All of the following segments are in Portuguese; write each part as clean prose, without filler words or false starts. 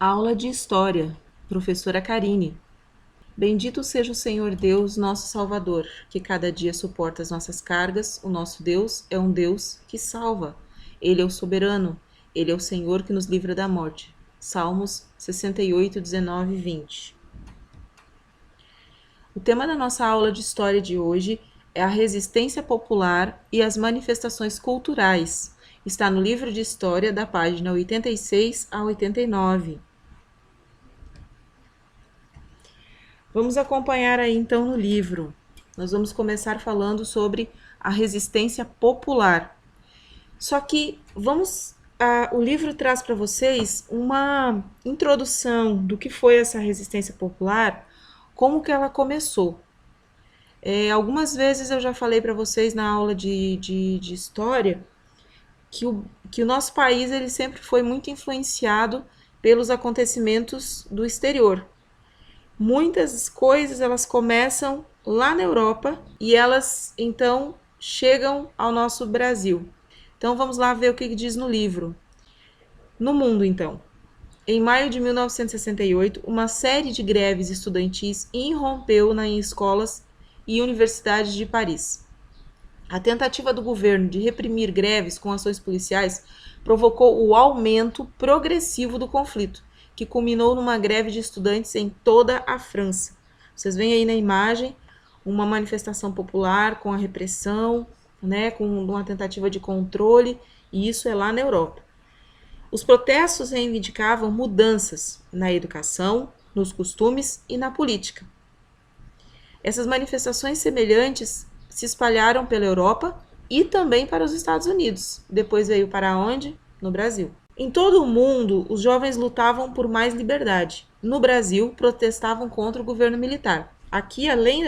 Aula de História, professora Karine. Bendito seja o Senhor Deus, nosso Salvador, que cada dia suporta as nossas cargas. O nosso Deus é um Deus que salva. Ele é o soberano, ele é o Senhor que nos livra da morte. Salmos 68, 19 e 20. O tema da nossa aula de História de hoje é a resistência popular e as manifestações culturais. Está no livro de História, da página 86 a 89. Vamos acompanhar aí então no livro. Nós vamos começar falando sobre a resistência popular. Só que o livro traz para vocês uma introdução do que foi essa resistência popular, como que ela começou. Algumas vezes eu já falei para vocês na aula de história que o nosso país ele sempre foi muito influenciado pelos acontecimentos do exterior. Muitas coisas elas começam lá na Europa e elas então chegam ao nosso Brasil. Então vamos lá ver o que diz no livro. No mundo então. Em maio de 1968, uma série de greves estudantis irrompeu nas escolas e universidades de Paris. A tentativa do governo de reprimir greves com ações policiais provocou o aumento progressivo do conflito, que culminou numa greve de estudantes em toda a França. Vocês veem aí na imagem uma manifestação popular com a repressão, com uma tentativa de controle, e isso é lá na Europa. Os protestos reivindicavam mudanças na educação, nos costumes e na política. Essas manifestações semelhantes se espalharam pela Europa e também para os Estados Unidos. Depois veio para onde? No Brasil. Em todo o mundo, os jovens lutavam por mais liberdade. No Brasil, protestavam contra o governo militar. Aqui, além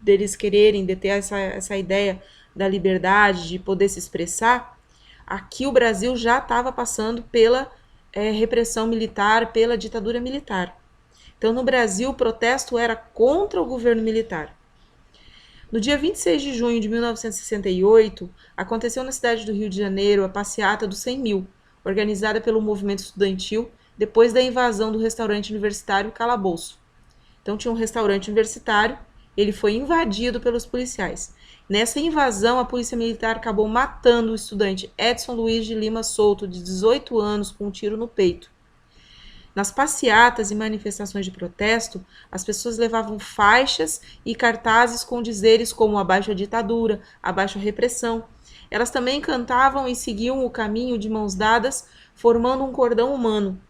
deles quererem ter essa ideia da liberdade, de poder se expressar, aqui o Brasil já estava passando pela repressão militar, pela ditadura militar. Então, no Brasil, o protesto era contra o governo militar. No dia 26 de junho de 1968, aconteceu na cidade do Rio de Janeiro a passeata dos 100 mil, organizada pelo movimento estudantil depois da invasão do restaurante universitário Calabouço. Então tinha um restaurante universitário, ele foi invadido pelos policiais. Nessa invasão, a polícia militar acabou matando o estudante Edson Luiz de Lima Souto, de 18 anos, com um tiro no peito. Nas passeatas e manifestações de protesto, as pessoas levavam faixas e cartazes com dizeres como abaixo a ditadura, abaixo a repressão. Elas também cantavam e seguiam o caminho de mãos dadas, formando um cordão humano.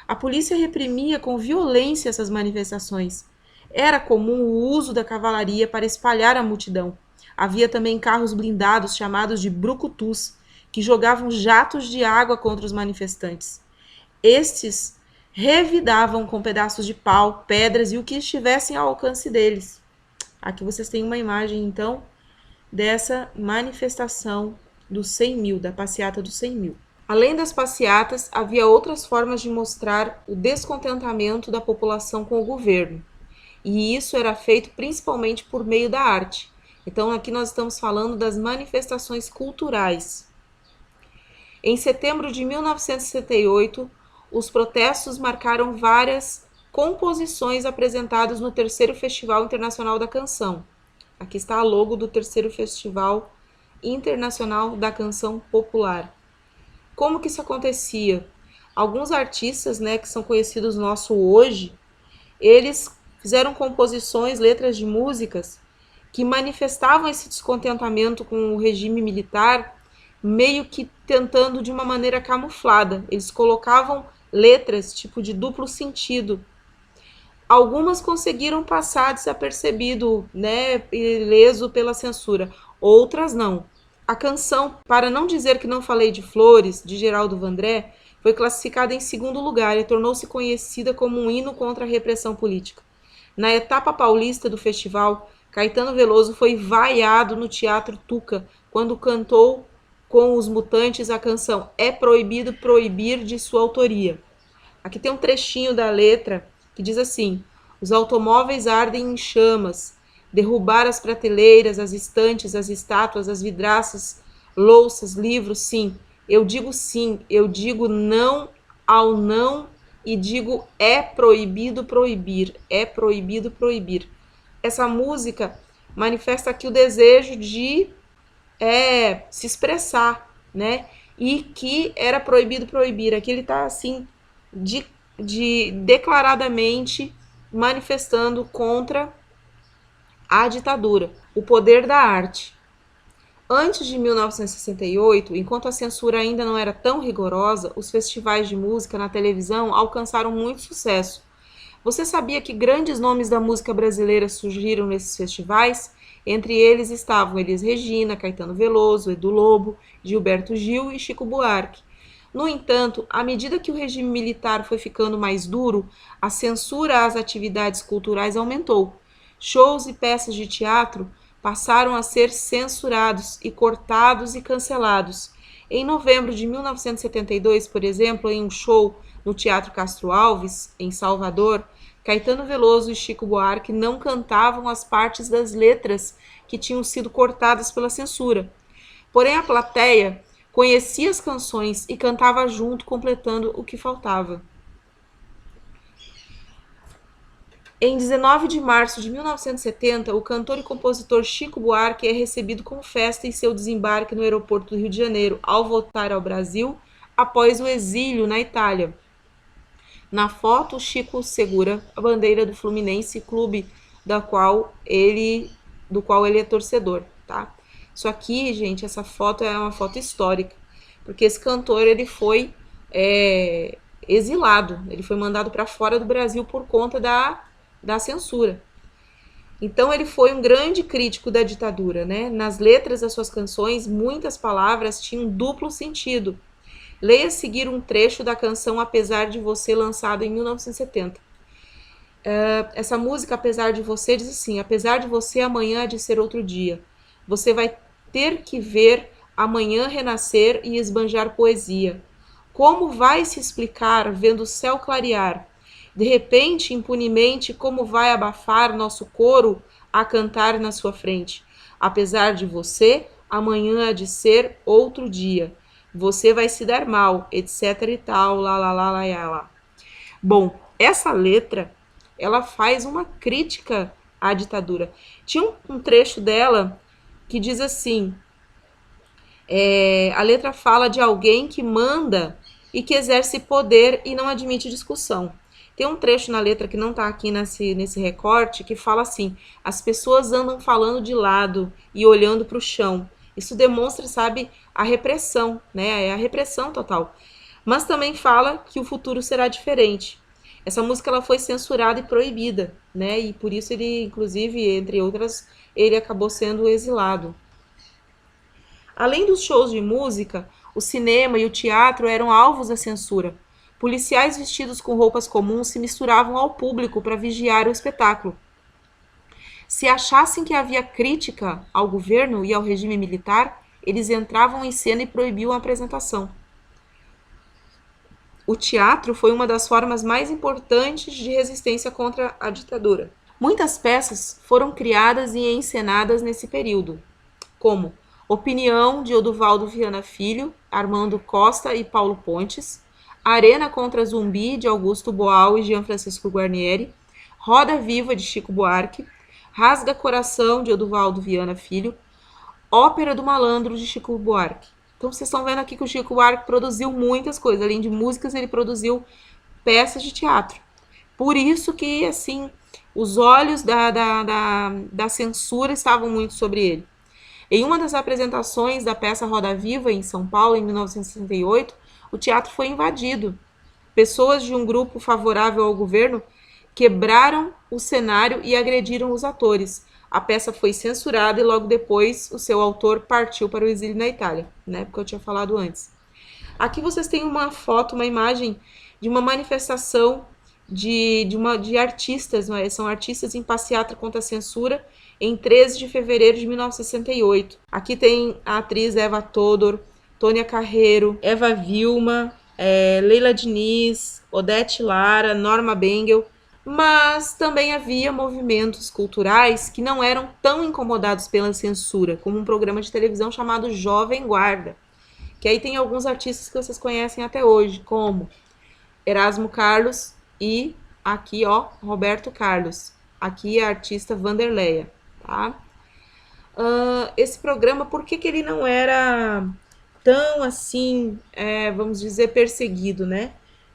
A polícia reprimia com violência essas manifestações. Era comum o uso da cavalaria para espalhar a multidão. Havia também carros blindados chamados de brucutus, que jogavam jatos de água contra os manifestantes. Estes revidavam com pedaços de pau, pedras e o que estivessem ao alcance deles. Aqui vocês têm uma imagem, então, dessa manifestação dos 100 mil, da passeata dos 100 mil. Além das passeatas, havia outras formas de mostrar o descontentamento da população com o governo. E isso era feito principalmente por meio da arte. Então, aqui nós estamos falando das manifestações culturais. Em setembro de 1968, os protestos marcaram várias composições apresentadas no terceiro Festival Internacional da Canção. Aqui está a logo do terceiro Festival Internacional da Canção Popular. Como que isso acontecia? Alguns artistas, que são conhecidos nosso hoje, eles fizeram composições, letras de músicas que manifestavam esse descontentamento com o regime militar, meio que tentando de uma maneira camuflada. Eles colocavam letras tipo de duplo sentido. Algumas conseguiram passar desapercebido, ileso pela censura. Outras não. A canção, para não dizer que não falei de flores, de Geraldo Vandré, foi classificada em segundo lugar e tornou-se conhecida como um hino contra a repressão política. Na etapa paulista do festival, Caetano Veloso foi vaiado no Teatro Tuca, quando cantou com os Mutantes a canção É Proibido Proibir, de sua autoria. Aqui tem um trechinho da letra que diz assim: os automóveis ardem em chamas, derrubar as prateleiras, as estantes, as estátuas, as vidraças, louças, livros, sim. Eu digo não ao não e digo é proibido proibir, é proibido proibir. Essa música manifesta aqui o desejo de se expressar, né? E que era proibido proibir. Aqui ele está assim, declaradamente manifestando contra a ditadura, o poder da arte. Antes de 1968, enquanto a censura ainda não era tão rigorosa, os festivais de música na televisão alcançaram muito sucesso. Você sabia que grandes nomes da música brasileira surgiram nesses festivais? Entre eles estavam Elis Regina, Caetano Veloso, Edu Lobo, Gilberto Gil e Chico Buarque. No entanto, à medida que o regime militar foi ficando mais duro, a censura às atividades culturais aumentou. Shows e peças de teatro passaram a ser censurados e cortados e cancelados. Em novembro de 1972, por exemplo, em um show no Teatro Castro Alves, em Salvador, Caetano Veloso e Chico Buarque não cantavam as partes das letras que tinham sido cortadas pela censura. Porém, a plateia conhecia as canções e cantava junto, completando o que faltava. Em 19 de março de 1970, o cantor e compositor Chico Buarque é recebido com festa em seu desembarque no aeroporto do Rio de Janeiro, ao voltar ao Brasil após o exílio na Itália. Na foto, Chico segura a bandeira do Fluminense, clube do qual ele é torcedor, tá? Isso aqui, gente, essa foto é uma foto histórica, porque esse cantor ele foi exilado, ele foi mandado para fora do Brasil por conta da censura. Então ele foi um grande crítico da ditadura, né? Nas letras das suas canções, muitas palavras tinham duplo sentido. Leia a seguir um trecho da canção Apesar de Você, lançada em 1970. Essa música, Apesar de Você, diz assim: apesar de você, amanhã há de ser outro dia. Você vai ter que ver amanhã renascer e esbanjar poesia. Como vai se explicar vendo o céu clarear? De repente, impunemente, como vai abafar nosso coro a cantar na sua frente? Apesar de você, amanhã há de ser outro dia. Você vai se dar mal, etc e tal, lá, lá, lá, lá, lá, lá. Bom, essa letra, ela faz uma crítica à ditadura. Tinha um trecho dela que diz assim, a letra fala de alguém que manda e que exerce poder e não admite discussão. Tem um trecho na letra que não está aqui nesse recorte que fala assim: as pessoas andam falando de lado e olhando para o chão. Isso demonstra, sabe, a repressão, né? É a repressão total. Mas também fala que o futuro será diferente. Essa música ela foi censurada e proibida, né? E por isso ele, inclusive, entre outras, ele acabou sendo exilado. Além dos shows de música, o cinema e o teatro eram alvos da censura. Policiais vestidos com roupas comuns se misturavam ao público para vigiar o espetáculo. Se achassem que havia crítica ao governo e ao regime militar, eles entravam em cena e proibiam a apresentação. O teatro foi uma das formas mais importantes de resistência contra a ditadura. Muitas peças foram criadas e encenadas nesse período, como Opinião, de Oduvaldo Viana Filho, Armando Costa e Paulo Pontes, Arena contra Zumbi, de Augusto Boal e Jean Francisco Guarnieri, Roda Viva, de Chico Buarque, Rasga Coração, de Oduvaldo Viana Filho, Ópera do Malandro, de Chico Buarque. Então, vocês estão vendo aqui que o Chico Buarque produziu muitas coisas. Além de músicas, ele produziu peças de teatro. Por isso que, assim, os olhos da censura estavam muito sobre ele. Em uma das apresentações da peça Roda Viva, em São Paulo, em 1968, o teatro foi invadido. Pessoas de um grupo favorável ao governo quebraram o cenário e agrediram os atores. A peça foi censurada e logo depois o seu autor partiu para o exílio na Itália, né? Porque eu tinha falado antes. Aqui vocês têm uma foto, uma imagem de uma manifestação de artistas, né? São artistas em passeata contra a censura em 13 de fevereiro de 1968. Aqui tem a atriz Eva Todor, Tônia Carreiro, Eva Vilma, Leila Diniz, Odete Lara, Norma Bengel, mas também havia movimentos culturais que não eram tão incomodados pela censura, como um programa de televisão chamado Jovem Guarda, que aí tem alguns artistas que vocês conhecem até hoje, como Erasmo Carlos e aqui, ó, Roberto Carlos. Aqui a artista Vanderleia, tá? Esse programa, por que que ele não era tão assim, vamos dizer, perseguido, né?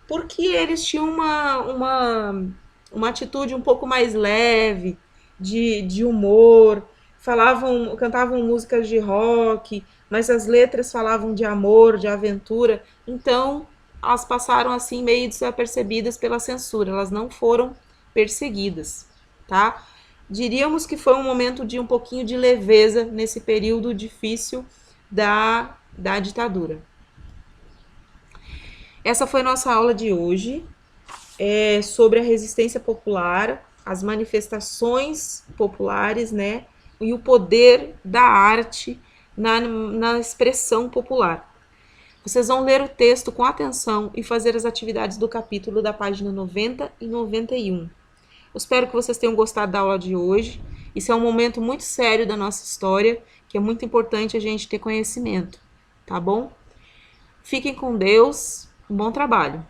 Porque eles tinham uma atitude um pouco mais leve, de humor, cantavam músicas de rock, mas as letras falavam de amor, de aventura, então elas passaram assim meio desapercebidas pela censura, elas não foram perseguidas, tá? Diríamos que foi um momento de um pouquinho de leveza nesse período difícil da ditadura. Essa foi nossa aula de hoje, sobre a resistência popular, as manifestações populares, né, e o poder da arte na expressão popular. Vocês vão ler o texto com atenção e fazer as atividades do capítulo da página 90 e 91. Eu espero que vocês tenham gostado da aula de hoje. Isso é um momento muito sério da nossa história, que é muito importante a gente ter conhecimento, tá bom? Fiquem com Deus, um bom trabalho!